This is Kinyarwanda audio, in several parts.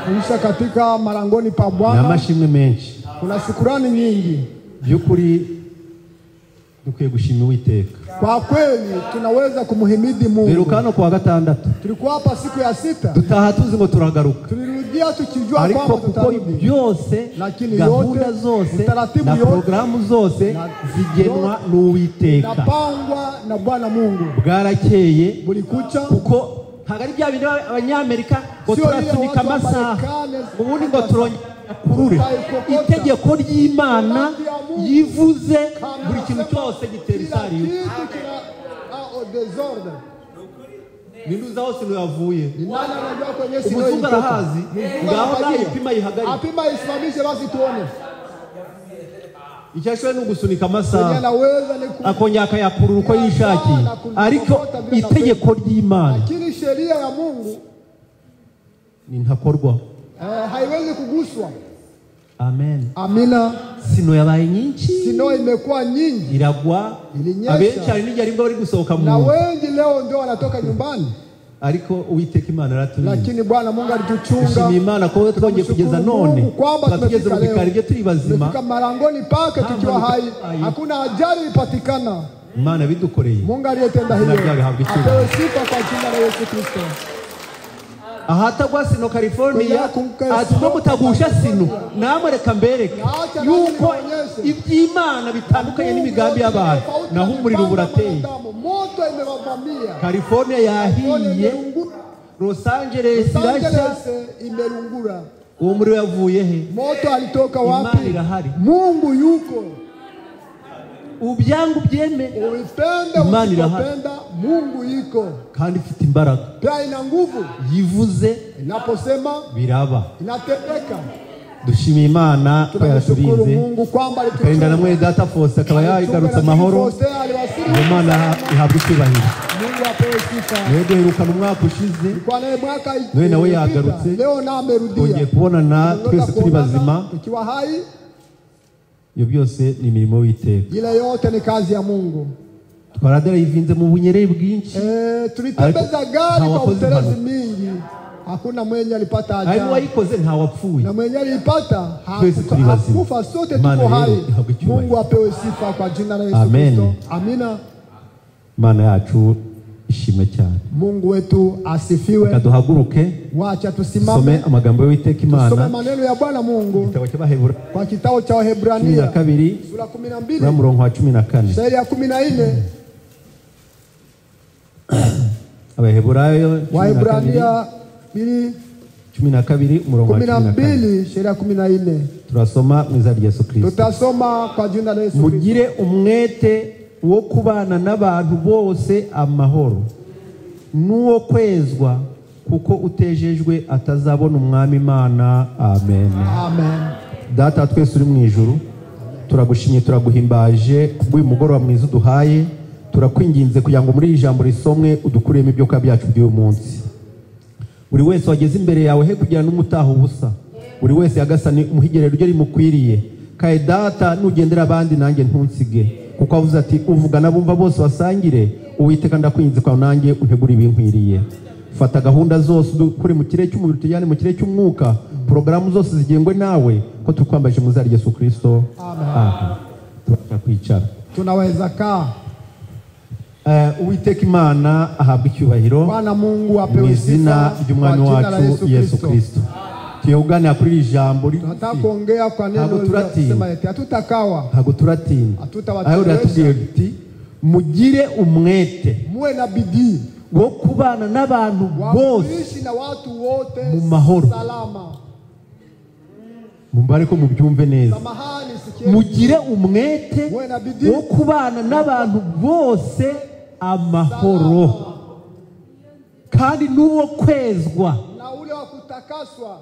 kuisha katika marangoni pa Bwana. Na mashimwe menshi. Kuna shukrani nyingi. Byukuri dukwiye gushima Uwiteka. Kwa kweli tunaweza kumhimidi Mungu. Berukano kwa gatandatu. Tulikuwa hapa siku ya 6. Dutaha tuzi ngo turagaruka. Tulirudia tukijua kwamba tutarudi. Byose, lakini gahunda zose na programu zose zigenwa n'Uwiteka. Napangwa na Bwana Mungu. Bwarakeye bulikucha kuko hagari bya bintu abanyamerika ngo turasunika amasaha ubundi ngo turonye kurure itegeko ry'Imana yivuze buri kintu cyose gitera isari Ninduza hose yavuye umuzungu arahazi ngaho nayo ipima yihagarika apima isimamishe basi tuone icyashwe no gusunika amasaha akongera akayakurura uko yishakiye ariko itegeko ry'Imana lakini sheria ya Mungu ni ntakorwa haiwezi kuguswa. Amen. Amina. Sino yabaye nyinshi. Sino imekuwa nyingi. Iragwa. Abenshi ari nijya rimwe bari gusohoka mu. Na wengi leo ndio wanatoka nyumbani. Ariko Uwiteka Imana araturinda. Lakini Bwana Mungu alituchunga. Dushimira Imana ko twongeye kugeza none. Twageze mu bikari byo turi bazima. Tufika marangoni pake tukiwa hai. Hakuna ajali ipatikana. Imana bidukoreye. Mungu aliyetenda hilo. Apewe sifa kwa jina la Yesu Kristo. Ahatagwa sino California atuma mutagusha sino namwe reka mbereke yuko iby'Imana bitandukanye n'imigambi y'abantu naho umuriro burateye. Moto imevamia California yahiye, Los Angeles irashya imerungura. Uwo muriro yavuye he? Moto alitoka wapi? Imana irahari. Mungu yuko. Ubyangu byeme Imana irahari. Mungu yuko kandi ifite imbaraga pia ina nguvu yivuze inaposema biraba inatendeka. Dushimiye Imana ko yaraturinze Mungu kwamba kandi namwe data Faustin akaba yagarutse amahoro. Imana ihabwe icyubahiro. Mungu apewe sifa. Yego herukana umwaka ushize kwa naye mwaka none nawe yagarutse leo na amerudia tugiye kubonana twese turi bazima ikiwa hai. Iyo byose ni imirimo y'Uwiteka. Ile yote ni kazi ya Mungu. Twaradera yivinze mu bunyereye bwinshi. Tulitembeza gari kwa utelezi mingi. Hakuna mwenye alipata ajali. Hayo wayikoze nta wapfuye. Na mwenye alipata hakufa, sote tuko hai. Mungu apewe sifa kwa jina la Yesu Kristo. Amina. Mana yacu ishime cyane. Mungu wetu asifiwe. Kaduhaguruke. Wacha tusimame. Some amagambo y'Uwiteka Imana. Tusome maneno ya Bwana Mungu. Kitabu cha Bahebura. Kwa kitabu cha Wahebrania. Sura 12. Na murongo wa 14. Sura ya 14. Abaheburayo Wahebrania 12 umurongo wa 12 sheria 14. Turasoma mu izina rya Yesu Kristo. Tutasoma kwa jina la Yesu Kristo. Mugire umwete wo kubana n'abantu bose amahoro nuwo kwezwa kuko utejejwe atazabona umwami Imana. Amen. Amen. Data twese uri mu ijuru turagushimye turaguhimbaje kubw'uyu mugoroba mwiza duhaye. Turakwinginze kugira ngo muri ijambo risomwe udukuremo ibyo byacu by'uyu munsi. Buri wese wageze imbere yawe he kugira n'umutaho ubusa. Buri wese yagasani umuhigerero ryo rimukwiriye. Kae data nugendera abandi nanjye ntunsige kuko avuze ati uvuga nabumva bose wasangire. Uwiteka ndakwinze kwa nanjye untegura ibinkwiriye. Fata gahunda zose dukure mu kirere cy'umubiri tujyane mu kirere cy'umwuka. Programu zose zigengwe nawe ko tukwambaje mu izina rya Yesu Kristo. Amen. Tubakwicara. Tunaweza kaa. Uwiteka Imana ahabwe icyubahiro. Bwana Mungu apewe sifa ry'umwami wacu Yesu Kristo. Tuyogane kuri ijambo tunataka kuongea kwa neno sema eti hatutakawa. Hago turatinda. Ayo ratubwiye ati mugire umwete. Muwe na bidii wo kubana n'abantu bose na watu wote mu mahoro. Salama. Mumbare ko mubyumve neza. Mugire umwete wo kubana n'abantu bose amahoro kandi nuwo kwezwa. Na ule wa kutakaswa.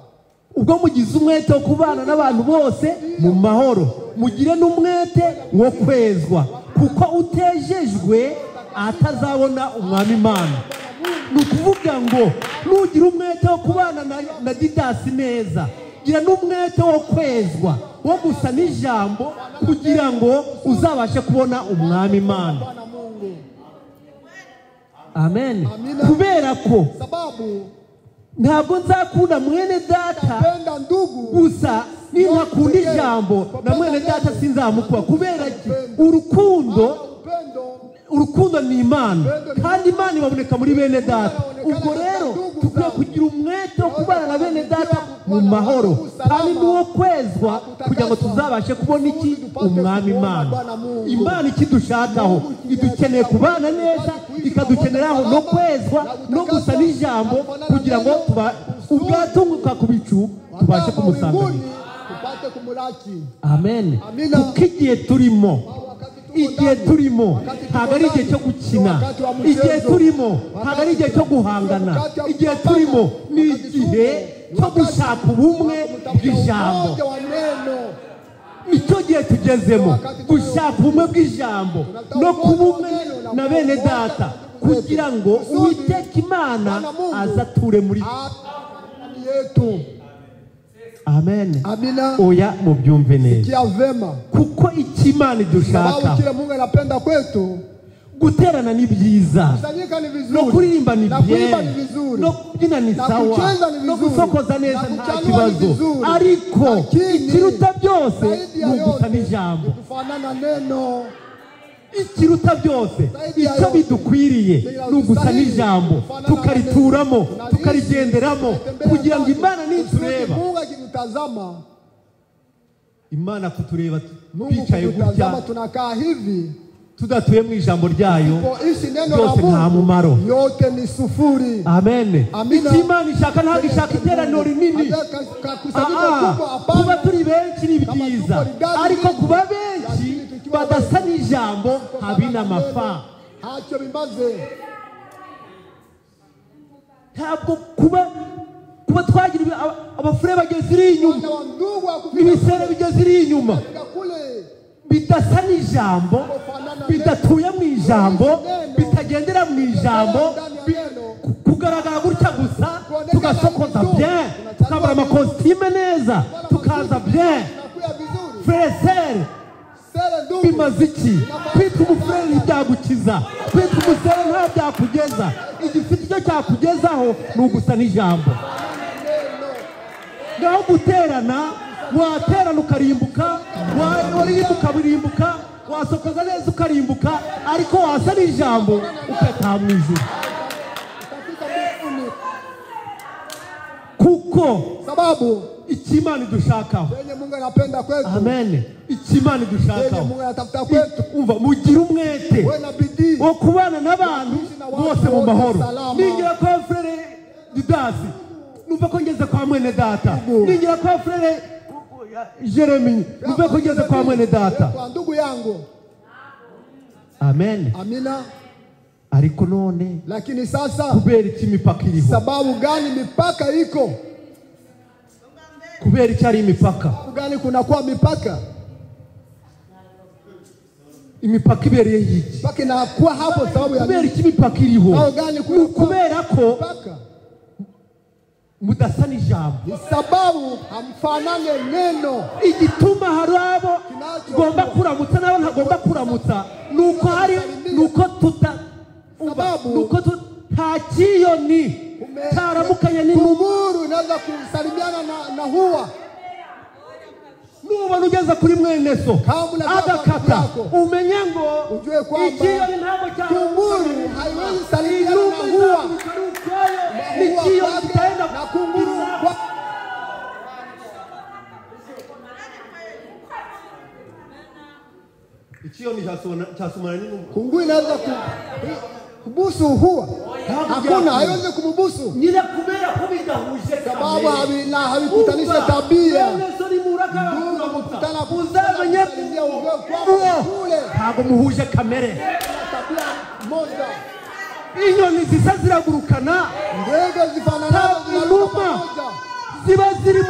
Ubwo mugize umwete wo kubana n'abantu bose mu mahoro mugire n'umwete wo kwezwa kuko utejejwe atazabona umwami Imana. Nukuvuga ngo nugira umwete wo kubana na Didasi neza, gira n'umwete wo kwezwa wo gusa n'ijambo kugira ngo uzabashe kubona umwami Imana. Amen. Amina. Kubera ko sababu ntabwo nzakunda mwene data gusa nintakunda ijambo na mwene data sinzamukwa. kubera iki? urukundo ni Imana, kandi Imana iboneka muri bene data. ubwo rero tukwiye kugira umwete wo kubana na bene data mu mahoro, kandi n'uwo kwezwa kugira ngo tuzabashe kubona iki? Umwami Imana ikidushakaho idukeneye kubana neza, ikadukeneraho no kwezwa no gusa n'ijambo kugira ngo ubwatunguka ku bicu tubashe kumusanganira. Amen. Kuko igihe turimo ntabwo ari igihe cyo gukina, igihe turimo ntabwo ari igihe cyo guhangana, igihe turimo ni igihe cyo gushaka ubumwe bw'ijambo. nicyo gihe tugezemo, gushaka ubumwe bw'ijambo no kuba umwe na bene data, kugira ngo Uwiteka Imana azature muri yetu. Amen. Amina. Oya mubyumve neza. Sikia vema. Kuko ikimana dushaka. Sababu kile Mungu anapenda kwetu. Guterana ni byiza. Kusanyika ni vizuri. No kuririmba ni byiza. No kubyina ni sawa. No gusokoza neza nta kibazo. Ariko ikiruta byose ni ugusa n'ijambo. Kufanana neno. Ikiruta byose icyo bidukwiriye ni ugusa n'ijambo, tukarituramo, tukarigenderamo, kugira ngo Imana nitureba, Imana kutureba twicaye gutya tunakaa hivi tudatuye mu ijambo ryayo, byose nta mumaro, yote ni sufuri. Amen. Imana ishaka ntabwo ishaka iteraniro rinini, kuba turi benshi ni byiza, ariko kuba benshi badasa n'ijambo habina amafa. Ntacyo bimaze. Ntabwo kuba twagira abafure bageze iri inyuma, ibisere bigeze iri inyuma, bidasa n'ijambo, bidatuye mu ijambo, bitagendera mu ijambo, kugaragara gutya gusa, tugasokoza bien, tukabara amakositime neza, tukaza bien. Frere bimaze iki? Kwita umufurere ntibyagukiza, kwita umusere nta byakugeza. Igifite icyo cyakugezaho ni ugusa n'ijambo. Naho guterana, waterana ukarimbuka, warimbuka birimbuka, wasokoza neza ukarimbuka, ariko wasa n'ijambo ukataha mu ijuru. Kuko sababu ikimana dushakaho, Mungu anapenda kwetu. Amen. Ikimana dushakaho, Mungu anatafuta kwetu. Umva, mugira umwete wo kubana n'abantu bose mu mahoro. Ningira kwa frere Didasi, numva ko ngeze kwa mwene data. Ningira kwa frere Jeremy, numva ko ngeze kwa mwene data, kwa ndugu yangu. Amen. Amina. Ariko none, lakini sasa kubera iki mipaka iriho? Sababu gani mipaka iko? Kubera iki ari imipaka? Gani kunakuwa mipaka? Imipaka ibereye iki? Mipaka inakuwa hapo sababu ya kubera iki mipaka iriho? Sababu gani kubera ko mudasa n'ijambo. Sababu hamfanane neno. Igituma hari abo ngomba kuramutsa nabo ntagomba kuramutsa, nuko hari nuko nta kiyoni taramukanye n'umuru inaza kusalimiana na huwa. Nubona ugeze kuri mwene so agakata, umenye ngo ujue kwamba ikiyoni ntabwo kunguru haiwezi salimiana na huwa. Ikiyoni kitaenda na kunguru ikiyoni cyasomana n'inuma. Kunguru inaweza kubusu huwa. Hakuna, haiwezi kumubusu. Nila kubera kubidahuje sababu havikutanisha tabia. Uzamenye ntabwo muhuje kamere. Inyoni zisa ziragurukana, ndege zifanana inuma ziba ziri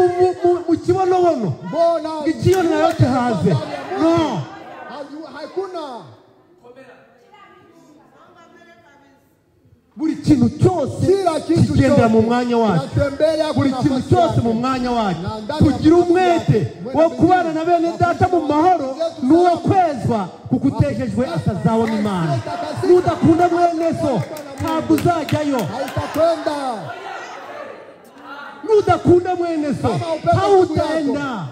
mu kibonobono, ikiyoni nayo kihaze. No, hakuna. Buri kintu cyose kigendera mu mwanya wacu, buri kintu cyose mu mwanya wacu. Tugira umwete wo kubana na bene data mu mahoro, n'uwo kwezwa kuko utejejwe atazabona Imana. Nudakunda mwene so ntabwo uzajyayo. nudakunda mwene so hautaenda.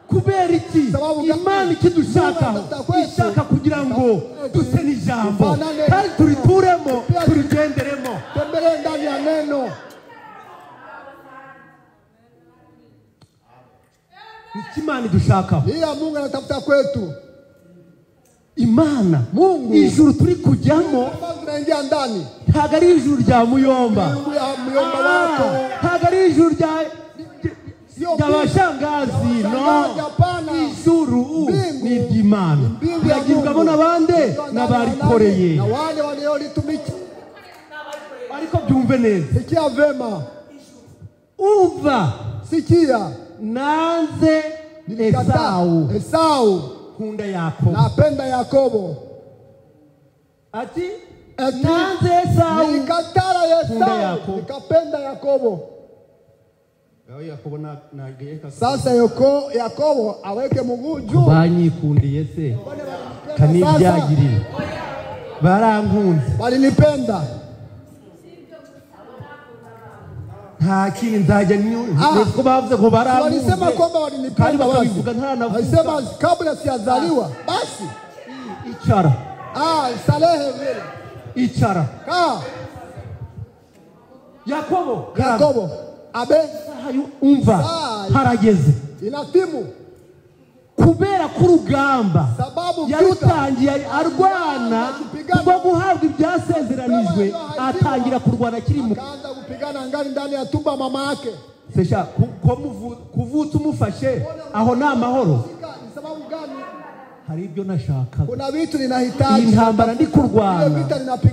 Kubera iki? Imana ikidushakaho ishaka kugira ngo duse n'ijambo kandi turituremo turigenderemo. Tembele ndani ya neno. Imana idushakaho. Iya Mungu anatafuta kwetu. Imana Mungu ijuru turi kujyamo tunaingia ndani. Ntago ari ijuru rya muyomba. Muyomba wako. Ntago ari ijuru rya abashangazi. No. Ijuru ni iry'Imana. Biragibwamo n'abande n'abarikoreye. Na wale waliolitumiki. Ariko byumve neza. Sikia vema. Uva. Sikia. Nanze Esau. Kunda Yakobo. Napenda Yakobo. Ati nanze Esau. Nikatara Esau. Nikapenda Yakobo. Sasa Yakobo aweke mguu juu. Banyikundiye se. Kanibyagirira. Barankunze. Walinipenda. Nta kintu nzajya niko bavuze ko barankunze. Walisema kwamba walinipenda. Walisema kabla sijazaliwa. Basi ichara. Salehe vile. Ichara. Yakobo. Abe umva harageze. Inatimu. Kubera kurugamba yarutangiye arwana kuba guhabwa ibyasezeranijwe atangira kurwana kiri mu akaanza kupigana ngani ndani ya tumba mama yake. Sesha kuvutsa umufashe aho na mahoro. Sababu gani? Hari ibyo nashaka. Kuna vitu ninahitaji. Intambara ndi kurwana.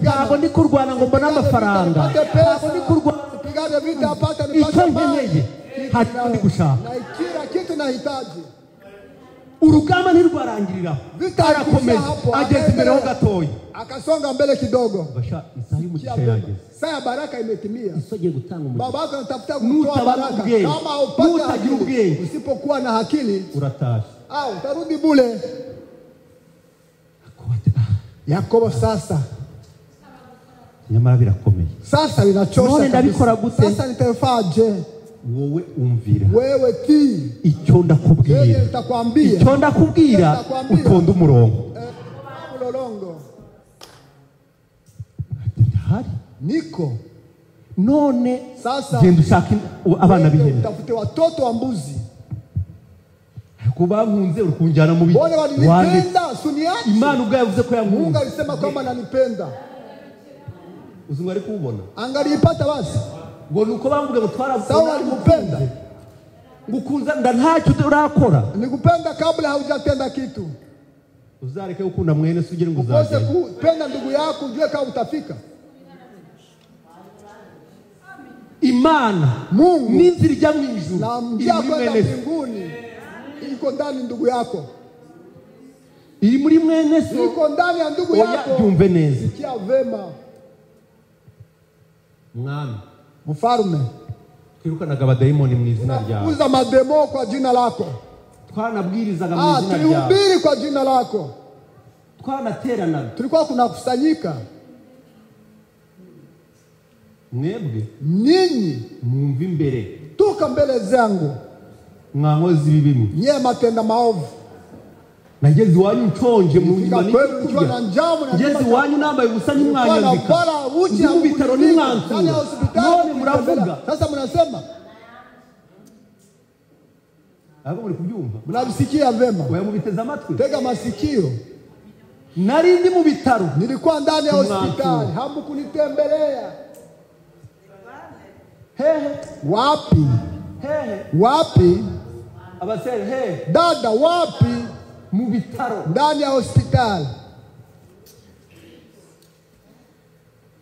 Ntabwo ndi kurwana ngo mbona amafaranga. Ntabwo ndi kurwana kupigana vita apata nipate mali. Hati gushaka. Na kila kitu nahitaji. Urugamba ntirwarangirira. Arakomeza ageze imbere ho gatoyi. Akasonga mbele kidogo. Basha isahi mu gice yageze. Saa baraka imetimia. Isoje gutanga umugisha. Baba yako anatafuta kutoa baraka. Kama upate ubwenge, usipokuwa na akili uratasha. Utarudi bure. Yakobo sasa. Nyamara birakomeye. Sasa binachosha. None ndabikora gute? Sasa nitafaje? Wowe umvira. Wewe ti. Icyo ndakubwira. Yeye nitakwambia. Icyo ndakubwira utonda umurongo. Mulolongo. Hari niko. None sasa genda ushaka abana b'ihene. Utafute watoto wa mbuzi. Kuba nkunze urukunjana mu biti. Bone walinipenda suniachi. Imana ubwo yavuze ko yankunze. Mungu alisema kwamba ananipenda. Uzungu ari kubona. Angalipata basi. Ngo nuko bamvuge ngo twaravuze. Sawa alikupenda. Ngukunza ntacyo urakora. Nikupenda kabla haujatenda kitu. Uzareke ukunda mwene sugire ngo uzaje. Ukose kupenda ndugu yako ujue kama utafika. Imana Mungu n'inzira ijya mu ijuru na njia kwenda mbinguni iko ndani ndugu yako. Iri muri mwene so iko ndani ya ndugu yako. Byumve neza. Sikia vema. Mwami mfalme twirukanaga abadayimoni mu izina ryawe. Uza mademo kwa jina lako. Twanabwirizaga mu izina ryawe. Tulihubiri kwa jina lako. Twanateranaga. Tulikuwa kunakusanyika. Mwebwe ninyi mwumva imbere. Toka mbele zangu. Mwankozi bibimwe. Nye matenda maovu. Nageze iwanyu nshonje mu nyuma n'kurya. Ngeze iwanyu nambaye ubusa n'imwanyambika. Mu bitaro n'imwanzu. None muravuga. Sasa mnasema. Abo muri kubyumva. Mnabisikia vema. Wewe mubiteza amatwi. Tega masikio. Nari ndi mu bitaro. Nilikuwa ndani ya hospitali. Hamkunitembelea. Hehe. Wapi? Hehe. Wapi? Abasere hehe. Dada wapi? Mu bitaro. Ndani ya hospitali.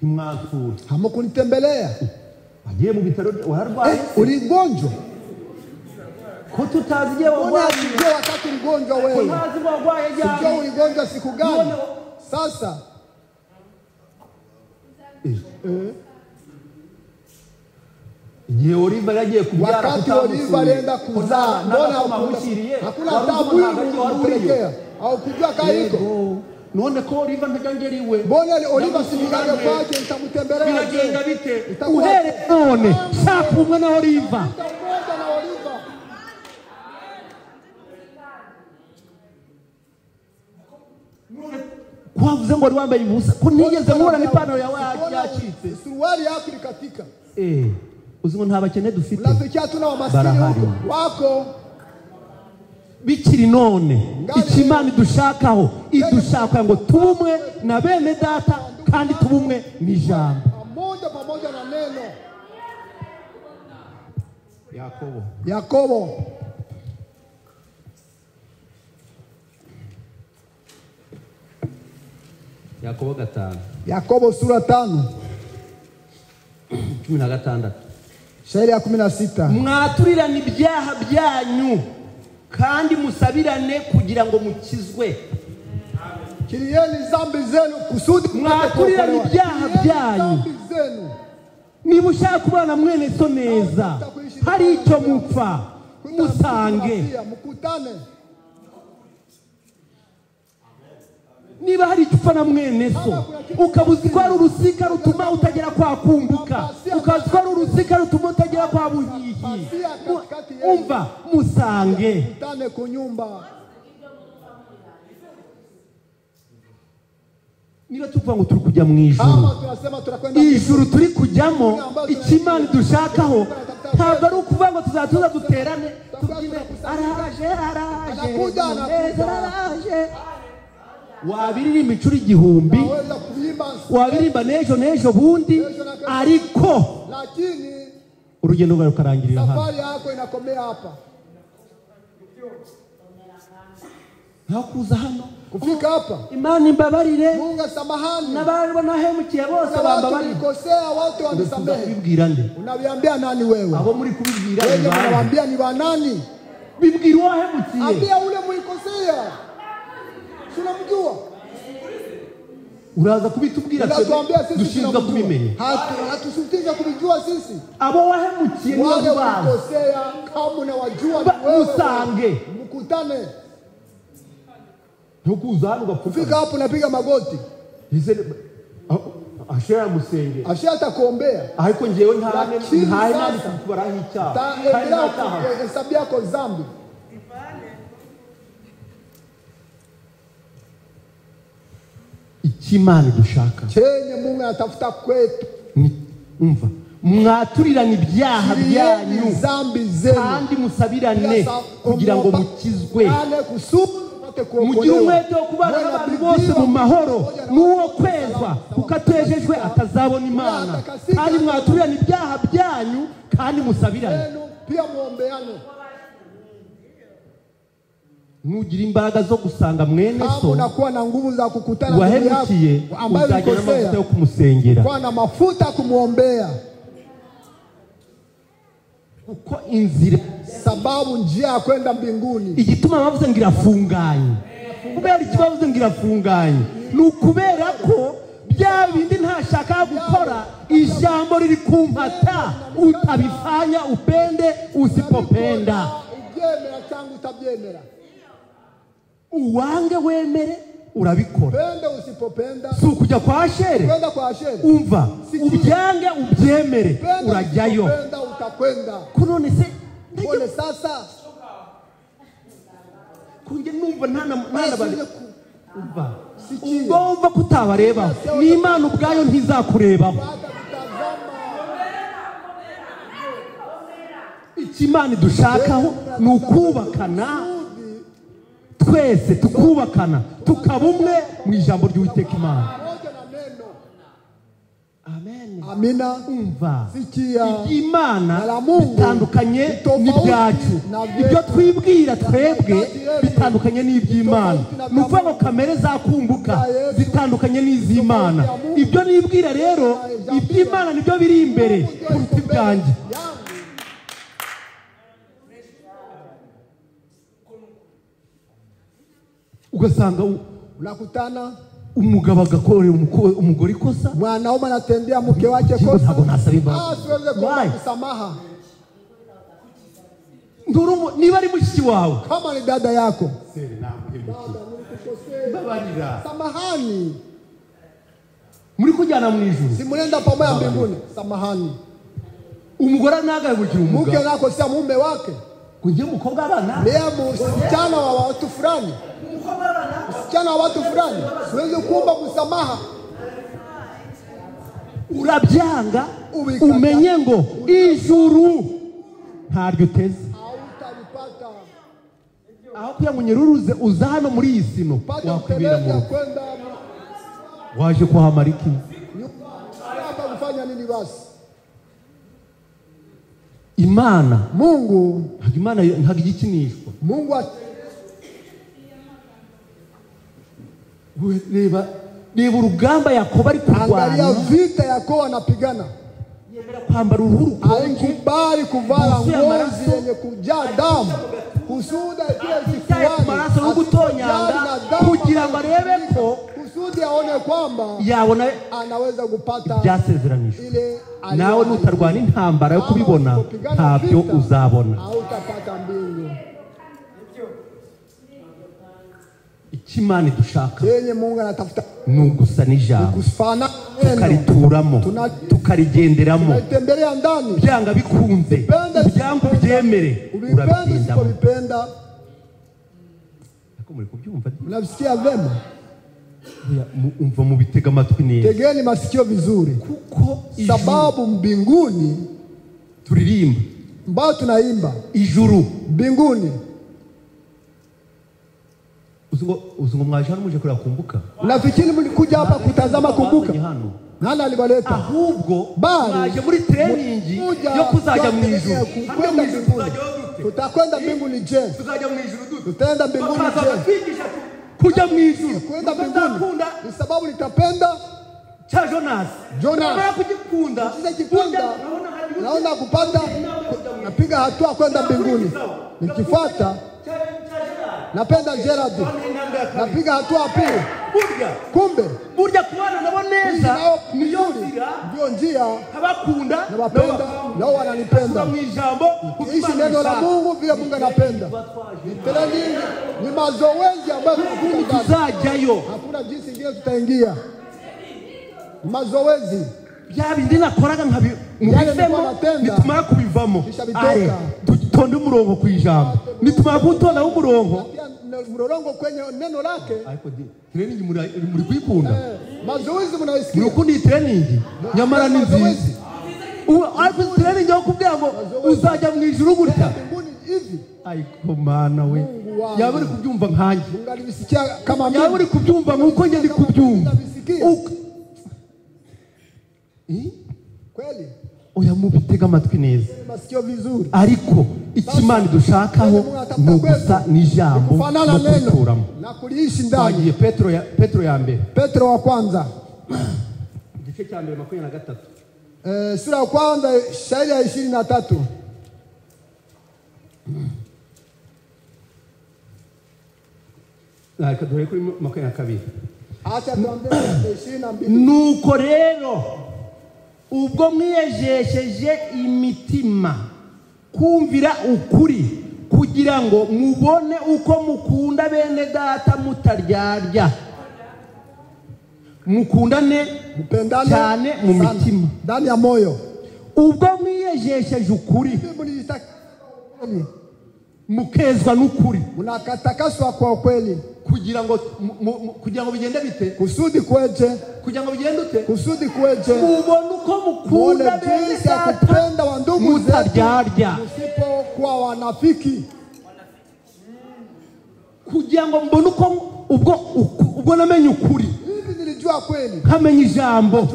Imwanzu. Hamkunitembelea. Agiye mu bitaro wararwaye. Uligonjwa. Ko tutaziye warwaye. Unajua wakati mgonjwa wewe. Unazi warwaye jana. Sio uligonjwa siku gani? Sasa. Ye Oliva yagiye kubyara wakati Oliva alienda kuzaa. Mbona hakushiriye? Hakuna tabu hiyo kupelekea. Au kujua kaiko. none ko Oliva ntajangeriwe mbona Oliva sinigage kwaje nitamutembelea biragenda bite uhere none shaka umwe na Oliva kwavuze ngo wari wambaye ubusa ko nigeze mubona n'ipantaro yawe yacitse suruali yako ikatika uzi ngo nta bakene dufite unafikia tuna wa maskini wako bikiri none ikimana dushakaho idushaka ngo tubumwe na bene data kandi tubumwe n'ijambo pamoja na neno. Yakobo gatanu. Yakobo sura 5 16. Shairi ya 16. Mwaturirane ibyaha byanyu kandi musabirane kugira ngo mukizwe. Kirieni zambi zenu kusudi mwaturirane ibyaha byanyu. Niba ushaka kubana mwene so neza hari icyo mupfa musange. Niba hari icyo upfa na mwene so ukabuzi ko ari urusika rutuma utagera kwa kumbuka, ukabuzi ko ari urusika rutuma utagera kwa buhihi, umva musange. Niba tuvuga ngo turi kujya mu ijuru, ijuru turi kujyamo ikimana dushakaho ntabwo ari ukuvuga ngo tuzatuza duterane tubyine araje wabiririmba inshuro 1000, wabiririmba n'ejo bundi, ariko urugendo rwawe rukarangirira hano. Safari yako inakomea hapa. Ntakuza hano kufika hapa Imana imbabarire, Mungu samahani, n'abari banahemukiye bose bambabarire. Nikosea wote wanisamehe. Bibwira nde? Unabiambia nani wewe? Abo muri kubibwira wewe unawaambia ni banani? Bibwira wahemukiye. Ambia ule mulikosea. Tunamjua. Uraza kubitubwira dushinzwe kubimenya. Hatushutisha kubijua sisi. Abo wahemukiye ni wale walikosea kama unawajua wewe. Musange. Mkutane. Ntukuza hano ugafika hapo unapiga magoti. Ashera musenge. Ashera atakuombea. Ariko njewe ntahe kubaraho icyaha. Hesabu yako dhambi. Ikimana dushaka. Chenye Mungu anatafuta kwetu. Umva. Mwaturirane ibyaha byanyu kandi musabirane kugira ngo mukizwe. Mugira umwete wo kubana n'abantu bose mu mahoro n'uwo kwezwa ukatejejwe atazabona Imana. Kandi mwaturirane ibyaha byanyu kandi musabirane. Pia muombeane. Nugira imbaraga zo gusanga mwene so unakuwa na nguvu za kukutana na yeye ambaye uzajya n'amavuta yo kumusengera, kwa na mafuta kumuombea. Uko inzira sababu njia ya kwenda mbinguni igituma bavuze ngo irafunganye. Kubera ikibavuze ngo irafunganye nukubera ko bya bindi ntashaka gukora ijambo riri kumpata utabifanya upende usipopenda. Ubyemera cyangwa utabyemera, uwange wemere urabikora. Pende usipopenda si ukujya kwa shere. Kwenda kwa shere umva ubyange ubyemere urajyayo. Penda utakwenda. Kunone se pole sasa kunge numva ntana bari umva ubwo umva kutabareba ni Imana ubwayo ntizakurebaho. Ikimana dushakaho ni ukubakana, twese tukubakana tukabumwe mu ijambo ry'Uwiteka Imana. Amen. Amina. Umva sikia Imana bitandukanye n'ibyacu. Ibyo twibwira twebwe bitandukanye n'iby'Imana. Nuvuga ngo kamere zakumbuka zitandukanye n'iz'Imana. Ibyo nibwira rero iby'Imana nibyo biri imbere kuruta ibyanjye. Ugasanga unakutana umugabo agakorera umugore ikosa, mwanaume anatendea mke wake kosa, ntabwo nasaba asiweze kuomba msamaha. Niba ari mushiki wawe, kama ni dada yako, babarira. Samahani. Muri kujyana mu ijuru. Si mnaenda pamoja mbinguni. Samahani. Umugore nagahebukira umugabo. Mke nako si mume wake. Kunje mukobwa abana. Leo msichana wa watu fulani. Msichana wa watu fulani. Siwezi kuomba msamaha. Urabyanga umenye ngo ijuru ntaryo uteze. Hautalipata. Aho kuya munyeruruze uza hano muri iyi sino wakubira mu waje kuhamara iki? Hapa kufanya nini basi? Imana Mungu ntabwo igikinishwa. Mungu reba urugamba Yakobo ari kurwana. Angalia vita Yakobo anapigana. Yemera kwambara uruhu rukonje. Haikubali kuvala ngozi yenye kujaa damu. Kusuda kile kifuani. Maraso no gutonyanga kugira ngo arebe ko kusudi aone kwamba yabona anaweza kupata byasezeranishwe. Nawe nutarwana intambara yo kubibona ntabyo uzabona. Hautapata mbingu. Ikimani dushaka yenye Mungu anatafuta nugusa n'ijambo. Kusfana tukarituramo tukarigenderamo. Tunatembelea ndani. Byanga bikunze. Byanga byemere. Urabipenda. Muri kubyumva. Unasikia vema? Umva mu bitega amatwi neza. Tegeni masikio vizuri. Kuko sababu mbinguni turirimba. Mbao tunaimba. Ijuru. Mbinguni. Uzungo mwajana muje kula kumbuka. Unafikiri mlikuja hapa kutazama kumbuka? Nani alibaleta? Ahubwo mwaje muri training yo kuzaja mu ijuru. Kwenda mbinguni. Tutakwenda mbinguni je? Tuzaja mu ijuru dute. Tutaenda mbinguni je? Kuja mu ijuru. Kwenda mbinguni. Ni sababu nitapenda cha Jonas. Kama kujikunda. Naona kupanda napiga hatua kwenda mbinguni. Nikifuata napenda Gerard. Napiga hatua pili. Kumbe burya kubana nabo neza ndio njia abakunda nabapenda nao wananipenda. Mu ijambo ishi neno la Mungu vile Mungu anapenda. Ni mazoezi ambayo tuzajayo. Hakuna jinsi ingine tutaingia. Mazoezi byabindi nakoraga nkabi mubisemo nitumara kubivamo. Tutonde umurongo ku ijambo. Nitumara gutonda umurongo kwenye neno lake. Ariko training muri kwikunda. Mazoezi mnaisikia. Nukundi training nyamara ni nziza. Ariko training yo kubwira ngo uzaja mu ijuru gutya. Ariko mana we. Yaburi kubyumva nkanje. Ungalibisikia kama mimi. Yaburi kubyumva nkuko nje ndi kubyumva. Kweli? Oya mubitega amatwi neza. Masikio vizuri. Ariko ikimani dushakaho nugusa n'ijambo no kuturamo. Na kuliishi ndani. Petro ya mbere. Petro wa kwanza. Igice cya mbere 23. Sura ya kwanza shairi ya 23. Dore kuri 22. Acha tuambie 22. Nuko rero ubwo mwiyejesheje imitima kumvira ukuri kugira ngo mubone uko mukunda bene data mutaryarya. Mukundane cyane mu mitima ndani ya moyo. Ubwo mwiyejesheje ukuri mukezwa n'ukuri. Munakatakaswa kwa ukweli. Kugira ngo bigende bite? Kusudi kweje. Kugira ngo bigende ute? Kusudi kweje. Mubone uko mukunda bene data wa ndugu mutaryarya. Msipokuwa wanafiki. Kugira ngo mbone uko ubwo namenye ukuri. Hivi nilijua kweli. Kamenya ijambo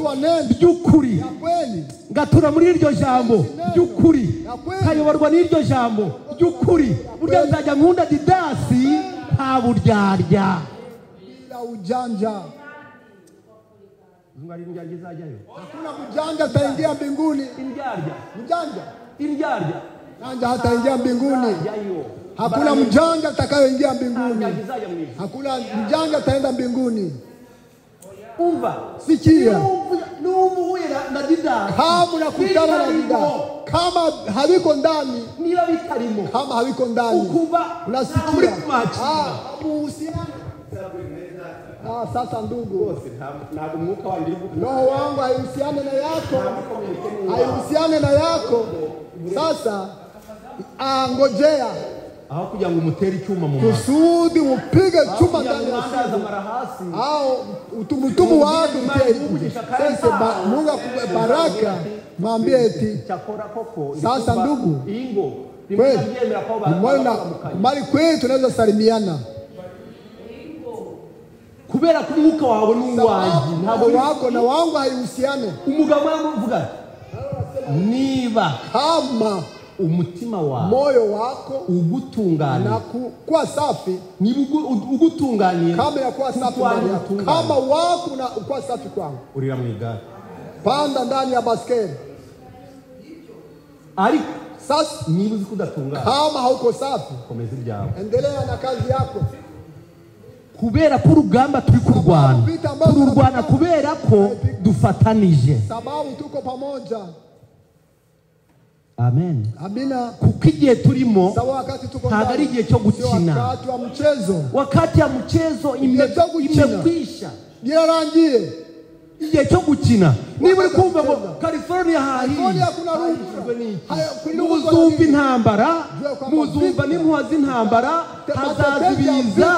ry'ukuri. Ngatura muri iryo jambo ry'ukuri. Kayoborwa n'iryo jambo ry'ukuri. Burya nzajya nkunda Didasi nta buryarya. Bila ujanja. Zungari njanja zajayo. Hakuna mjanja ataingia mbinguni. Mjanja hataingia mbinguni. Hakuna mjanja atakayoingia mbinguni. Hakuna mjanja ataenda mbinguni. Umva sikia. Na Didasi. Kama unakutana na Didasi. Kama haviko ndani. Niba bitarimo. Kama haviko ndani. Ukuba unasikia. Sasa ndugu, roho wangu haihusiane na yako, haihusiane na yako. Sasa ngojea aho kugira ngo umutere icyuma mu kusudi upige chuma ndani ya shingo au utumutumu wako mteri. Sasa Mungu akupe baraka, mwambie eti sasa ndugu, kweli mbona mali kwetu tunaweza salimiana kubera ko umwuka wawe n'uwanjye ntabwo wako na wangu haihusiane. Umugabo yavuga niba kama umutima wawe moyo wako ugutungana na kuwa safi, niba ugutunganiye kama ya kuwa safi kama wako na kuwa safi kwangu, urira mu igare panda ndani ya baskeli. Ari sasa niba uzi kama hauko safi, komeza ibyawe, endelea na kazi yako. Kubera ko urugamba turi kurwana kubera ko dufatanije, sababu tuko pamoja. Amen. Amina. Kuko igihe turimo ntabwo ari igihe cyo gukina, wakati wa mchezo. Wakati ya mchezo imekwisha, birarangiye. Igihe cyo gukina niba uri kumva ngo California California kuna muzumva intambara, muzumva n'impuha z'intambara, hazazibiza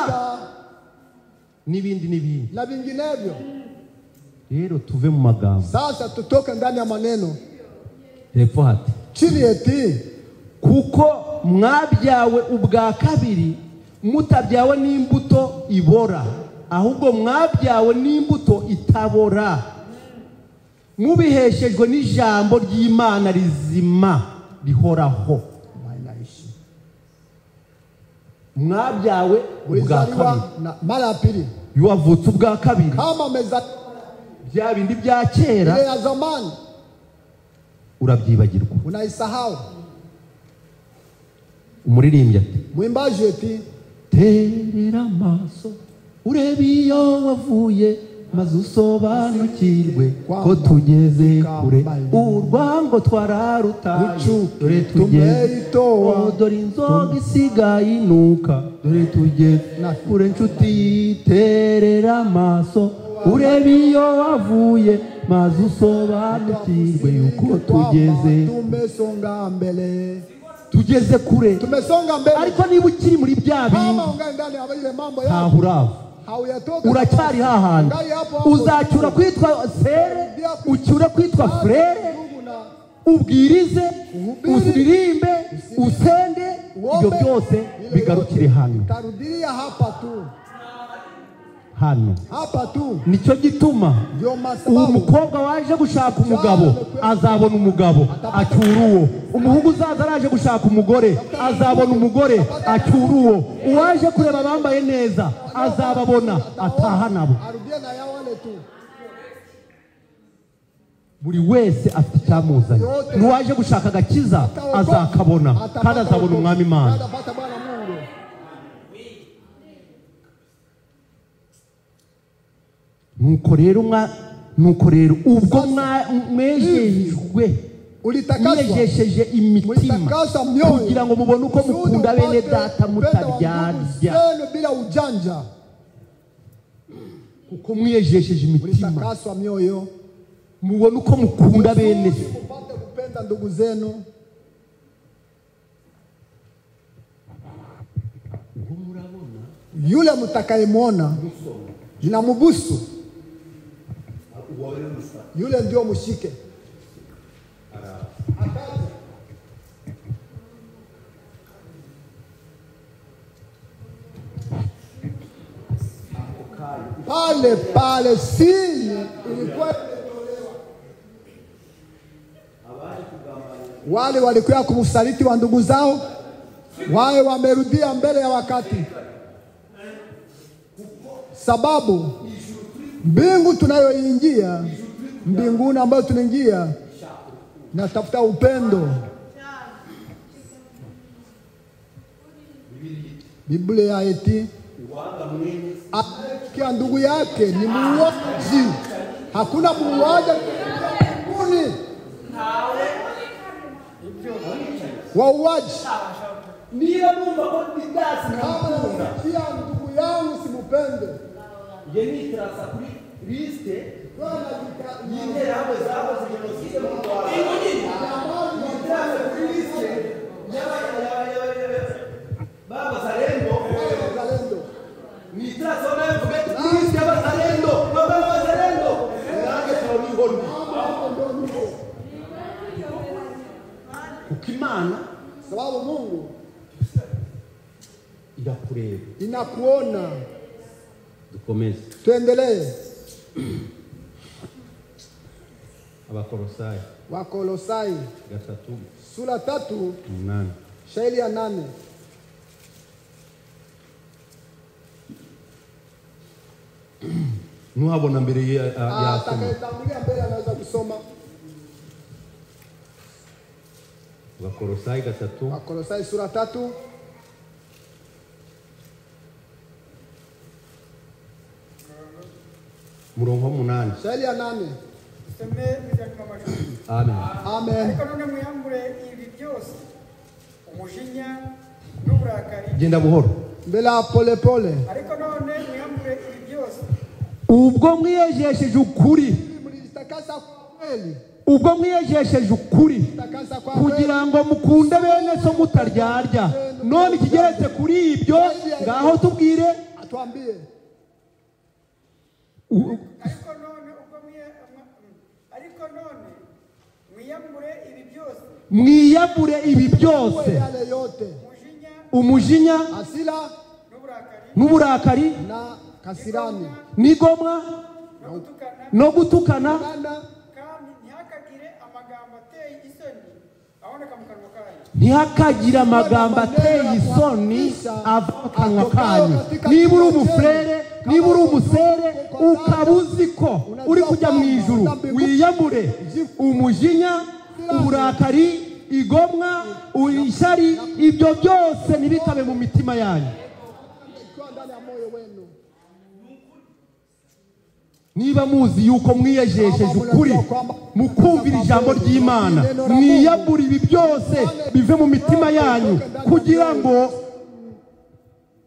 n'ibindi na vinginevyo. Rero tuve mu magambo, sasa tutoke ndani ya maneno. Hepfo hati chini eti kuko mwabyawe ubwa kabiri mutabyawe n'imbuto ibora, ahubwo mwabyawe n'imbuto itabora, mubiheshejwe n'ijambo ry'Imana rizima rihoraho. Mwabyawe ubwa kabiri mara ya pili, wavutse ubwa kabiri kama meza bya bindi bya kera ya zamani urabyibagirwa, unaisahau. Umuririmbyi ati, mwimbaji eti terera amaso urebe iyo wavuye maze usobanukirwe ko tugeze kure, urwango twararutaye dore tugeze, dore inzoga isigaye inuka dore tugeze kure. Nshuti terera amaso urebe iyo wavuye maze usobanukirwe yuko tugeze, tumesonga mbele, tugeze kure, tumesonga mbele. Ariko niba ukiri muri bya bindi ntahurava, uracyari hahandi, uzacyura kwitwa sere, ucyure kwitwa frere, ubwirize, usiririmbe, usenge, ibyo byose bigarukire hano. Tarudia hapa tu, hano hapa tu. Nicyo gituma umukobwa waje gushaka umugabo azabona umugabo acyura uwo, umuhungu uzaza araje gushaka umugore azabona umugore acyura uwo, uwaje kureba abambaye neza azababona ataha nabo. Buri wese afite icyamuzanye, n'uwaje gushaka agakiza azakabona kandi azabona umwami Imana. Nuko rero ubwo mwejesheje imitima kugira ngo mubone uko mukunda bene data mutaryarya, kuko mwejesheje imitima mubone uko mukunda bene ndugu zenu. Yule mtakayemwona jinamubusu, yule ndio mshike. Pale sini ilikuwa wale walikuwa kumsaliti wa ndugu zao, wale wamerudia mbele ya wakati, sababu mbingu tunayoingia, mbinguni ambayo tunaingia, natafuta upendo. Biblia eti kia ndugu yake ni muuaji. Hakuna muuaji mbinguni, wauaji. Kama kia ndugu yangu simupende, Yeni trasa kuri liste y'interahamwe zakoze jenoside mu Rwanda. Trasa kuri liste y'Abazalendo. Ni trasa nayo kuri liste y'Abazalendo. Abazalendo. Nange turabibona. Ukimana sababu Mungu irakureba, inakuona. Dukomeze. Tuendelee. Abakolosai. Wakolosai. Gatatu. Sura 3. 8. Shairi ya 8. Nuhabona mbere ya soma. Atakayetangulia mbele anaweza kusoma. Abakolosai gatatu. Wakolosai sura 3. Murongo 8. Shairi ya 8. Amen. Amen. Ariko none mwiyambure ibi byose, umujinya n'uburakari. Genda buhoro. Mbele pole pole. Ariko none mwiyambure ibi byose. Ubwo mwiyejesheje ukuri. Mlijitakasa kwa kweli. Ubwo mwiyejesheje ukuri kugira ngo mukunde bene so mutaryarya. None kigeretse kuri ibyo ngaho tubwire atuambie. Ariko none mwiyambure ibi byose. Mwiyambure ibi byose. Yale yote. Umujinya, hasira, n'uburakari, na kasirani, n'igomwa, no gutukana, ntihakagire amagambo ateye isoni ava mu kanwa kanyu. Niba uri umufurere, niba uri umusere, ukaba uzi ko uri kujya mu ijuru, wiyambure umujinya, uburakari, igomwa, ishyari, ibyo byose ntibikabe mu mitima yanyu. Niba muzi yuko mwiyejesheje ukuri, mukumvira ijambo ry'Imana, mwiyambure ibi byose bive mu mitima yanyu kugira ngo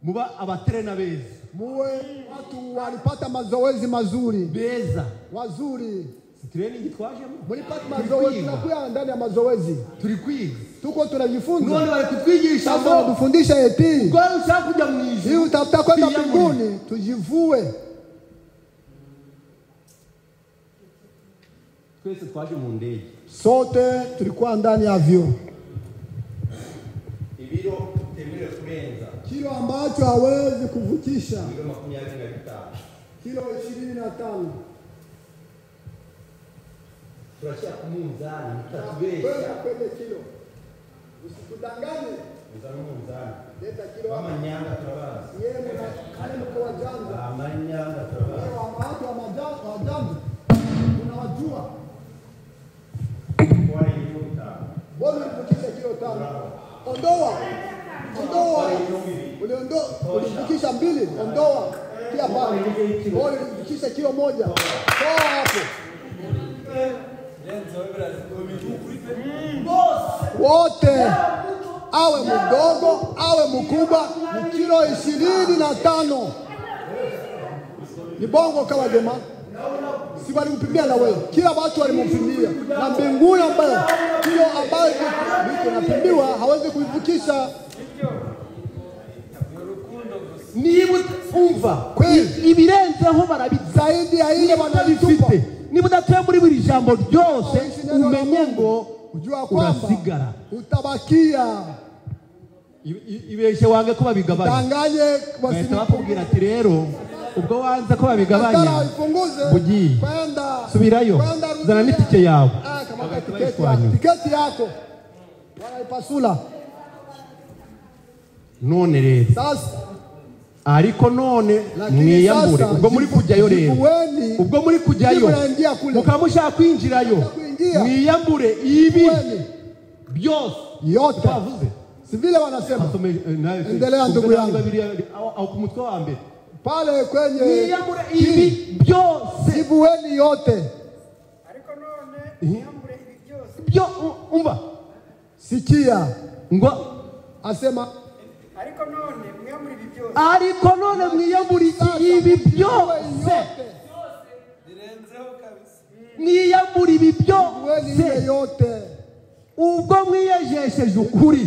muba abaterena beza. Muwe watu walipata mazoezi mazuri. Beza. Wazuri. Training twajemo. Mulipata mazoezi, tunakuwa ndani ya mazoezi. Turi kwiga. Tuko tunajifunza. None bari kutwigisha ngo dufundisha eti. Kwa ushaka kuja mu ijuru. Hii utafuta kwenda mbinguni, tujivue. Twese twaje mu ndege. Sote tulikuwa ndani ya avion. Ibiro temere kurenza. Kilo ambacho hawezi kuvukisha. Kilo 25. Kilo 25. Tunashia kumunzani, mtatubesha. Kwenda kilo. Usikudanganye. Munzani. Leta kilo. Mama nyanga turabaza. Yeye mwana mko wajanga. Mama nyanga turabaza. Watu wa majanga. Unawajua. Kwa hiyo Bwana ulivukisha kilo 5. Ondoa. Ulivukisha 2, ondoa. Kia pale. Ulivukisha kilo 1. Toa hapo. Wote awe mdogo awe mkubwa ni kilo 25. Ni bongo kama jamaa. Si walimpimbia na wewe. Kila watu walimpimbia. Na mbinguni ambayo kilo ambayo iko napimbiwa hawezi kuivukisha. Niba umva ibirenzeho zaidi ya ile wanalitupa. Niba udatuye muri buri jambo ryose umenye ngo ujua kwamba urasigara. Utabakia. Ibeshe wange ko babigabanya. Danganye bakubwira ati rero ubwo wanze ko babigabanya bugiye subirayo zana n'itike yawe. Tiketi yako wanaipasula. None rero sasa ariko none mwiyambure ubwo muri kujyayo rero ubwo muri kujyayo mukamushaka kwinjirayo mwiyambure ibi byose yote si vile wanasema. Endelea ndugu yangu au kumutwe wa mbere pale kwenye mwiyambure ibi byose sibueni yote. Ariko none mwiyambure ibi byose byo umva sikia ngo asema ariko none mwiyambure ibi byose ariko none mwiyambure ibi byose mwiyambure ibi byose ubwo mwiyejesheje ukuri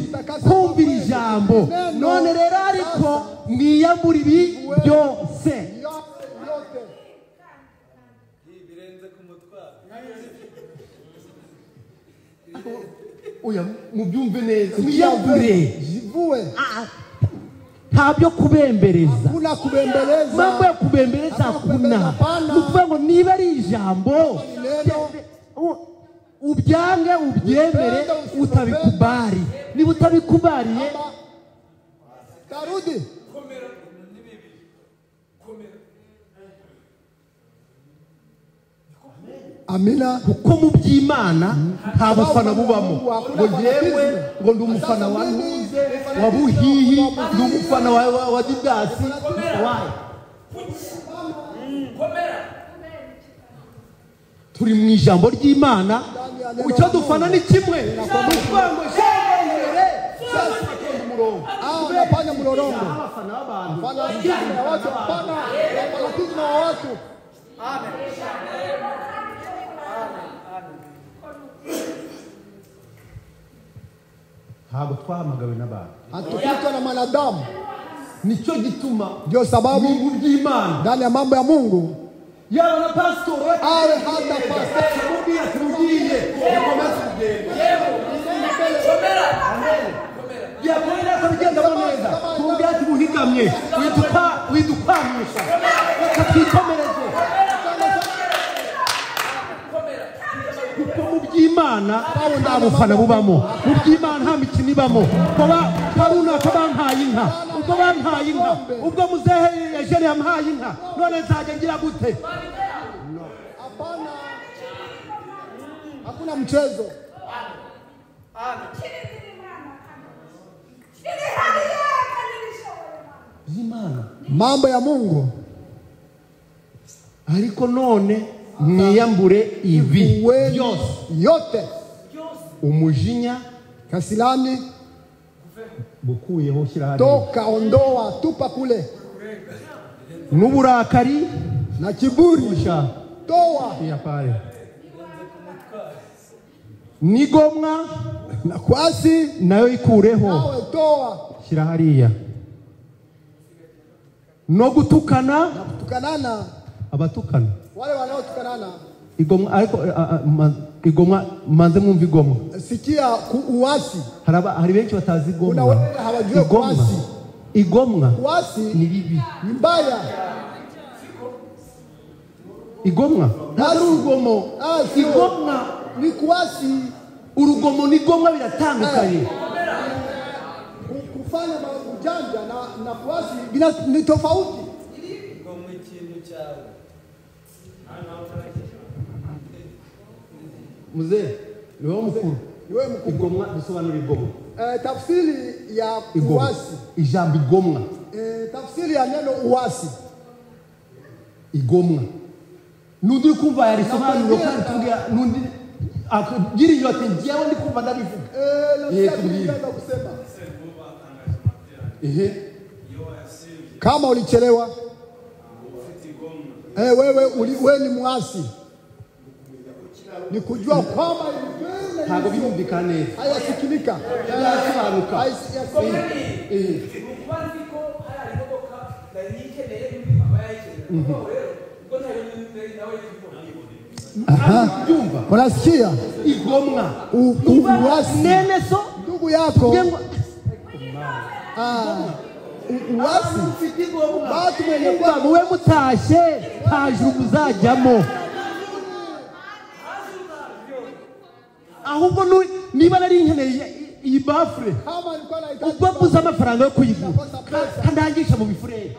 kumvira ijambo none rero ariko mwiyambure ibi byose oya mubyumve neza mwiyambure ntabyo kubembereza mambo ya kubembereza hakuna nukuvuga ngo niba ari ijambo ubyange ubyemere utabikubari niba utabikubariye tarudi amina kuko mu by'Imana nta bufana bubamo ngo yewe ngo ndi umufana wa Ntuze wa Buhihi ndi umufana wa Didasi turi mu ijambo ry'Imana icyo dufana ni kimwe kuvango shengere unafanya mlolongo fanya watu hapana wanatisma wa watu amen ntabwo twahamagawe n'abantu hatukitwa na mwanadamu nicyo gituma ndio sababu mu by'Imana ndani ya mambo ya Mungu yaba na pastor awe hata pastor mubwiye tugiye yakomeza kugenda yakomeza kugenda neza tubwiye ati buhigamye widukwamisha twikomereze kuko mu by'Imana nta bufana bubamo mu by'Imana nta mikino ibamo runaka bampaye inka ubwo bampaye inka ubwo muzehe Eugene yampaye inka none nzajya ngira gute hapana hakuna mchezo mambo ya Mungu ariko none mwiyambure ibi yote umujinya kasilani bukuyeho shyira toka ondoa tupa kule n'uburakari na kiburi toa ya pale nigomwa na kwasi nayo ikureho nawe toa shyira hariya no gutukana na kutukanana abatukana wale wanaotukanana igomwa ariko igomwa manze mwumva igomwa sikia uasi hari benshi batazi igomwa kuna wale hawajui kuasi igomwa uasi ni bibi ni mbaya igomwa nari urugomo igomwa ni kuasi urugomo n'igomwa biratandukanye kufanya ujanja na kuasi ni tofauti igomwa ikintu cyawe mzee niwe mukuru igomwa bisobanura igomwa tafsiri ya uasi ijambo igomwa tafsiri ya neno uasi igomwa nundi kumva yarisobanura kandi tugira nundi agira inyote ngiyewe ndi kumva ndabivuga nataka kusema kama ulichelewa wewe ni muasi ni kujua kwamba ntabwo birumvikana neza hayasikilika yasobanuka unasikia igomwa uasi nene so ndugu yako uasi batu mwenye kwa muwe mutashe hajuru muzajyamo ahubwo niba nari nkeneye iyi bafure ubwo mbuze amafaranga yo kuyigura kandangisha mu bifurere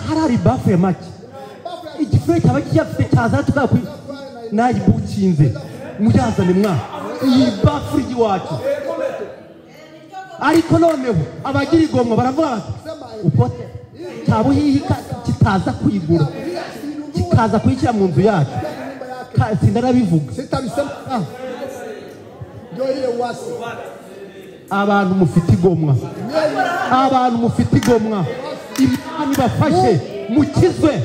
harari bafure make igifurere cyaba kiyafite cyaza tukakwi nayibukinze mujazane mwa iyi bafure iwacu ariko noneho abagira igomwa baravuga bati upote cyabuhihi kitaza kuyigura kikaza kuyishyira mu nzu yacu sindarabivuga ndio ile uasi abantu mufite igomwa abantu mufite igomwa Imana ibafashe mukizwe.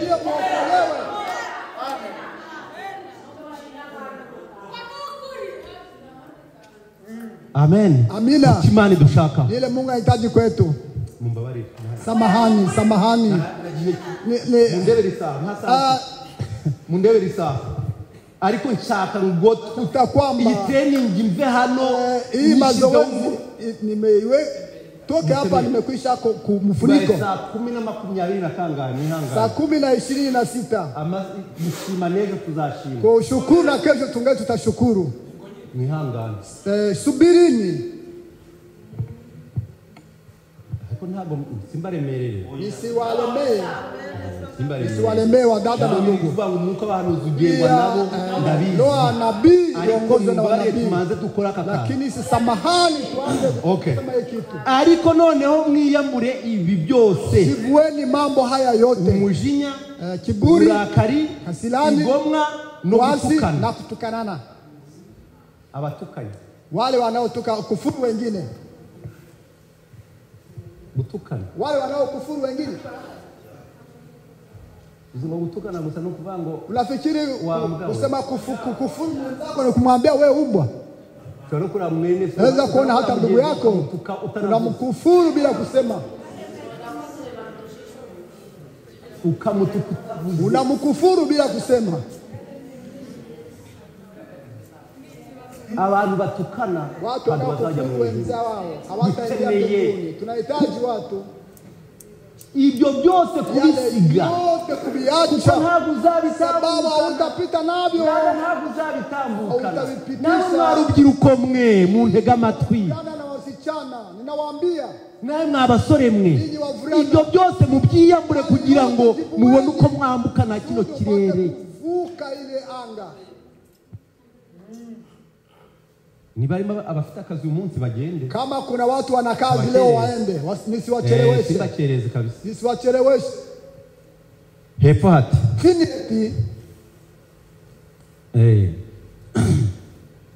Amen. Amina. Imani dushaka. Ile Mungu anahitaji kwetu. Mumbabarire. Samahani. Mundebere isaha. Ariko nshaka ngo tutakwamba iyi training mve hano hii mazoezi nimeiwe toke hapa nimekwisha kumfuriko saa 10:20 na kangani hanga saa 10:26 ama mshima leo tuzashima kwa shukuru na kesho tutashukuru ni hangani subirini ariko ntago simbaremerere nisiwalemee wadada na ndugu kuvuga umuko abantu zugengwa nabo ndabizi no nabii yongoza na nabii tumanze dukora aka lakini samahani tuanze kusema kitu ariko noneho mwiyambure ibi byose sivueni mambo haya yote umujinya kiburi urakari hasilani igomwa no gutukana na kutukanana abatukanye wale wanaotuka kufuru wengine gutukana wale wanaokufuru wengine Uzima gutukana gusa no kuvuga ngo unafikiri kusema kufuru mwenzako ni kumwambia wewe ubwa unaweza kuona hata ndugu yako unamkufuru bila kusema unamkufuru bila kusema abantu batukana watu wanaokufuru wenzao hawataingia mbinguni tunahitaji watu ibyo byose kubisiga yote kubiacha ntabwo uzabitambuka utapita nabyo ntabwo uzabitambuka nawe mwarubyiruko mwe mu ntega amatwi na wasichana ninawaambia nawe mwabasore mwe ibyo byose mubyiyambure kugira ngo mubone uko mwambukana kino kirere vuka ile anga nibarimo abafite akazi umunsi bagende kama kuna watu wana kazi leo waende nisiwacheleweshe sibachereze kabisa nisiwacheleweshe hepfo hati finiti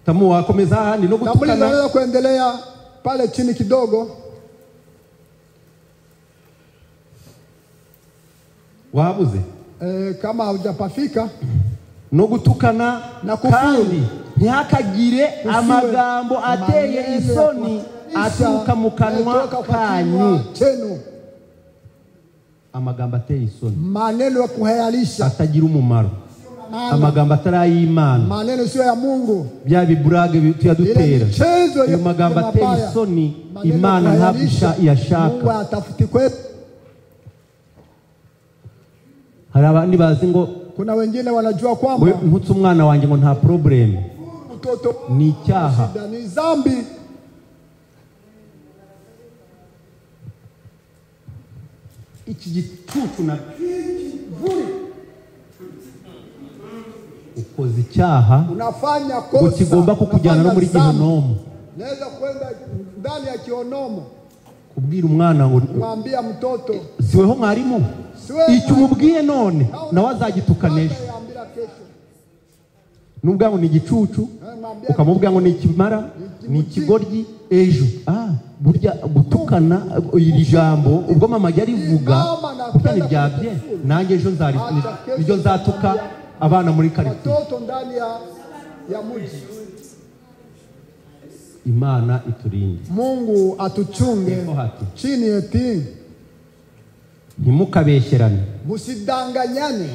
tamu wakomeza handi no gutukana naweza kuendelea pale chini kidogo wabuze kama hujapafika no gutukana na kufuru ntihakagire amagambo ateye isoni aturuka mu kanwa kanyu amagambo ateye isoni maneno ya kuhayalisha atagira umumaro amagambo atari Imana maneno sio ya Mungu bya biburage tuyadutera ayo magambo ateye isoni Imana ntabisha yashaka Mungu atafuti kwetu hari abandi bazi ngo kuna wengine wanajua kwamba ntutse umwana wanjye ngo nta problem mtoto ni icyaha ni dhambi iki gitutu na vuri ukoze icyaha unafanya kosa kigomba kukujyana no muri Gehinomu naweza kwenda ndani ya Gehinomu kubwira umwana ngo mwambia mtoto siweho mwarimu icyo umubwiye none nawe azagitukanesha nubwo ngo ni igicucu ukamubwira ngo ni ikimara ni ikigoryi ejo burya gutukana iri jambo ubwo mama yarivuga kuko nibyabye nanjye ejo niryo nzatuka abana muri quartier watoto ndani ya mji Imana iturinde Mungu atuchunge chini eti ntimukabesherane musidanganyane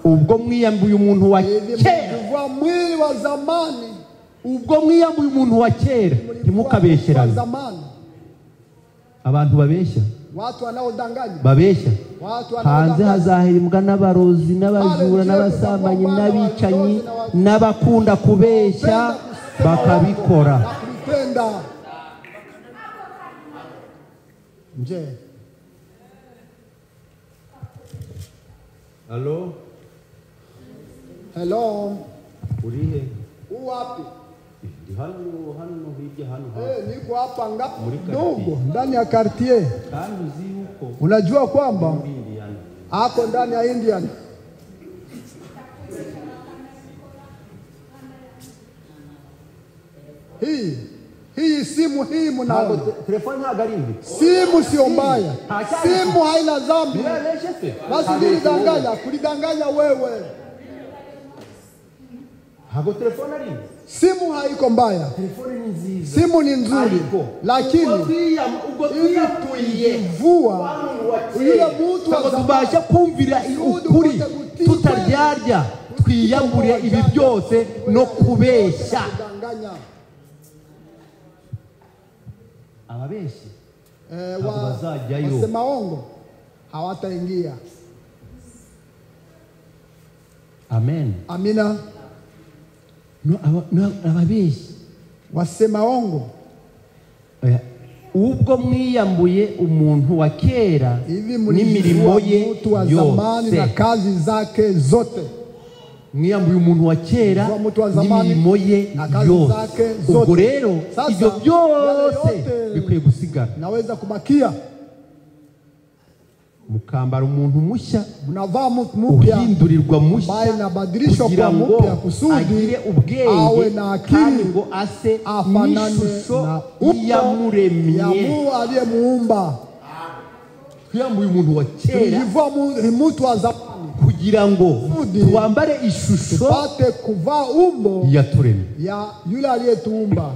ubwo mwiyambuye umuntu wa kera wa mwili wa zamani ubwo mwiyambuye umuntu wa kera ntimukabesherane abantu babeshya watu wanaodanganya babeshya hanze hazahirimbwa n'abarozi n'abajura n'abasambanyi n'abicanyi n'abakunda kubeshya bakabikora nje hello urihe wapi hano hirya hano niko hapa ngapi ndogo ndani ya quartier kandi uzi uko unajua kwamba ako ndani ya Indian Hii simu hii mnaona. Telefone ntabwo ari mbi. Simu sio mbaya. Simu haina dhambi. Basi nilidanganya, kulidanganya wewe. Ntabwo telefone ari mbi. Simu haiko mbaya. Telefone ni nziza. Simu ni nzuri. Lakini ubwo twiyatuye vua yule mtu tubasha kumvira ukuri tutaryarya twiyambure ibi byose no kubeshya. Ababeshi wasema ongo hawataingia. Amen. Amina. No ababeshi wasema ongo ubwo mwiyambuye umuntu wa kera n'imirimo ye yose na kazi zake zote. Mwiyambuye umuntu wa kera n'imirimo ye yose. Ubwo rero ibyo byose bikwiye gusigara. Naweza kubakia mukambara umuntu mushya, mnavaa mtu mpya, uhindurirwa mushya, inabadilishwa kwa mpya kusudi agire ubwenge na akili ngo ase n'ishusho yamuremye aliyemuumba. Twiyambuye umuntu wa kera mtu wa zamani kugira ngo tuwambare ishusho tupate kuvaa umbo yaturemye ya yule aliyetuumba.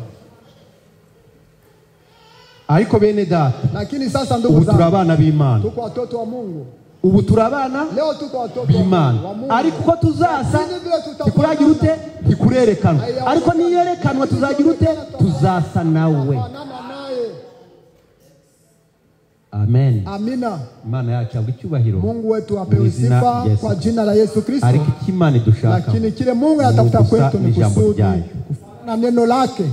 Ariko bene data, lakini sasa ndugu zangu, ubu turabana b'Imana, tuko watoto wa Mungu. Ubu turabana leo tuko watoto b'Imana. Ariko ko tuzasa tikuragira ute tikurerekana. Ariko niyerekanwa tuzagira ute tuzasa nawe. Amen. Amina. Imana yacu icyubahiro. Mungu wetu apewe sifa kwa jina la Yesu Kristo. Ariko kimana dushaka, lakini kile Mungu anatafuta kwetu ni kusudi na neno lake.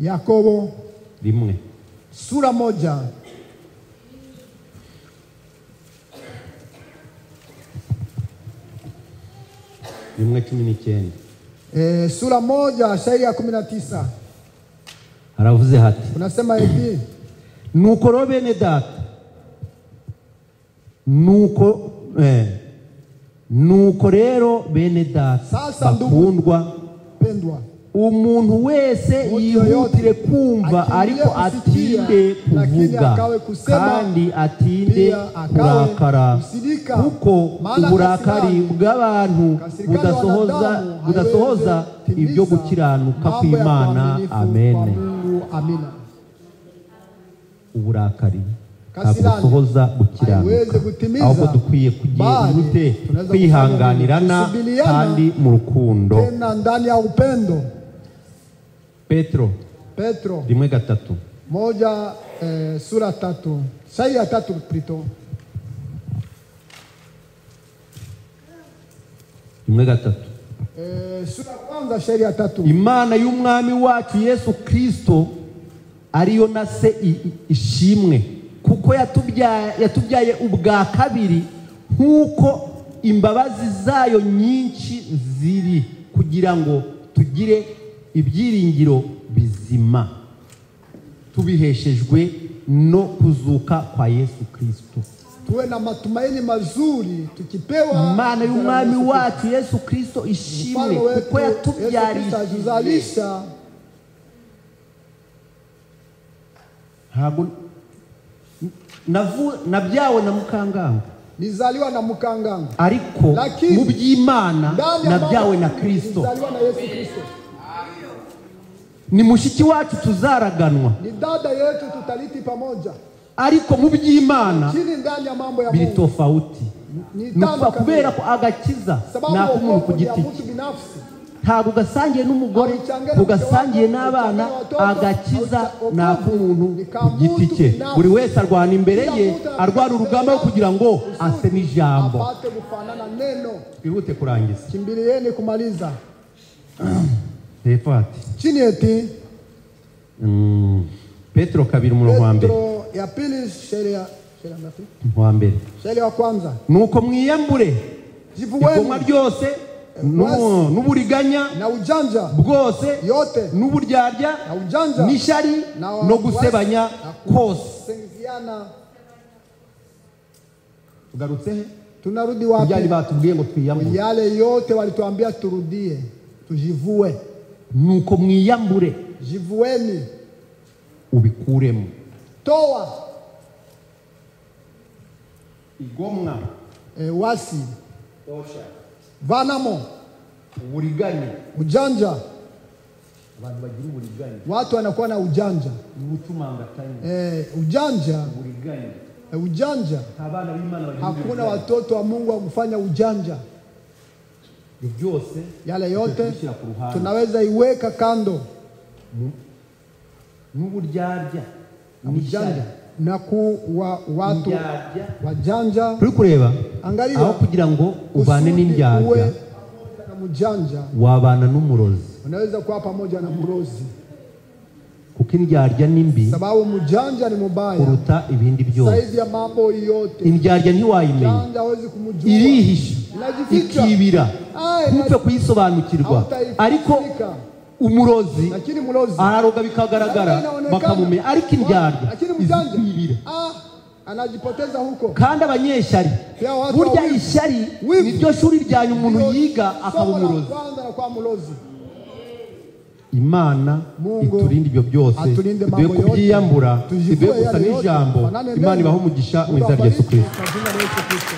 Yakobo rimwe sura moja rimwe 19 sura moja shairi ya 19 aravuze hati, unasema hivi: nuko ro bene data, nuko rero bene data bakundwa, pendwa, umuntu wese yihutire kumva ariko atinde kuvuga kandi atinde kurakara, kuko uburakari bw'abantu budasohoza ibyo gukiranuka kw'Imana. Amen. Uburakari busohoza gukiranuka, ahubwo dukwiye kugira kwihanganirana kandi mu rukundo. Tena ndani ya upendo. Petro rimwe gatatu moja sura 3 shairi ya 3 plito rimwe gatatu sura kwanza shairi ya 3. Imana y'umwami wacu Yesu Kristo ariyo na se ishimwe, kuko yatubyaye ubwa kabiri nk'uko imbabazi zayo nyinshi ziri, kugira ngo tugire ibyiringiro bizima tubiheshejwe no kuzuka kwa Yesu Kristo. Tuwe na matumaini mazuri tukipewa Imana y'umwami wacu Yesu Kristo ishimwe, kuko yatubyarisha. Ntabwo nabyawe na mukanganga, nizaliwa na mukanganga, ariko mu by'Imana nabyawe na Kristo. Nizaliwa na Yesu Kristo. Ni mushiki wacu tuzaraganwa, ni dada yetu tutaliti pamoja, ariko mu by'Imana chini ndani ya mambo ya Mungu biri tofauti. Nuko kubera ko agakiza na kumuntu ku giti, ntabwo gasangiye n'umugore, ugasangiye n'abana. Agakiza na kumuntu ku giti cye, buri wese arwana imbere ye, arwana urugamba kugira ngo ase n'ijambo. apate kufanana neno. Twihute kurangiza, kimbilieni kumaliza. Tefati chini eti Petro kabiri umurongo wa mbere. Petro ya pili sheria ngapi? Wa mbere. Sheria wa kwanza. Nuko mwiyambure igomwa ryose n'uburiganya na ujanja bwose yote, n'uburyarya na ujanja n'ishari no gusebanya kose. Tugarutse he? Tunarudi wapi? Yali batubwiye ngo twiyambure. Yale yote walituambia turudie. Tujivue. nuko mwiyambure Jivueni. ubikuremo Toa. igomwa Wasi. Tosha. Vanamo. uburiganye Ujanja. abantu bagira uburiganye Watu wanakuwa na ujanja. n'ubutumangatanye Ujanja. uburiganye Ujanja. abana b'Imana bagira Hakuna watoto wa Mungu wa kufanya ujanja. byose Yale yote tubishyira ku ruhande. tunaweza iweka kando. n'uburyarya Ujanja na kuwa watu Indyarya. wajanja. turi kureba Angalia. aho kugira ngo ubane Kusudi n'indyarya uwe na mjanja, wabana n'umurozi unaweza kuwa pamoja na mrozi, kuko indyarya ni mbi sababu mjanja ni mubaya kuruta ibindi byose. zaidi ya mambo yote. Indyarya ntiwayimenya, Mjanja hawezi kumjua, irihisha inajificha, ikibira Ai, ntupfe kuyisobanukirwa, hautaificha. ariko umurozi lakini mrozi araroga bikagaragara bakamumenya, ariko indyarya lakini mjanja izibira anajipoteza huko. kandi abanyeshyari Pia watu burya wa wivu. ishyari Wivu. niryo shuri ryanyu umuntu Ndio yiga akaba somo la umurozi. kwanza la kuwa mrozi. Imana Mungu iturinde ibyo byose, atulinde tuduhe mambo yote. kubyiyambura, Tujivue tuduhe gusa yale yote. n'ijambo. Fanane Imana neno. ibahe umugisha mu Mungu izina rya Yesu awabariki Kristo. kwa jina la Yesu Kristo.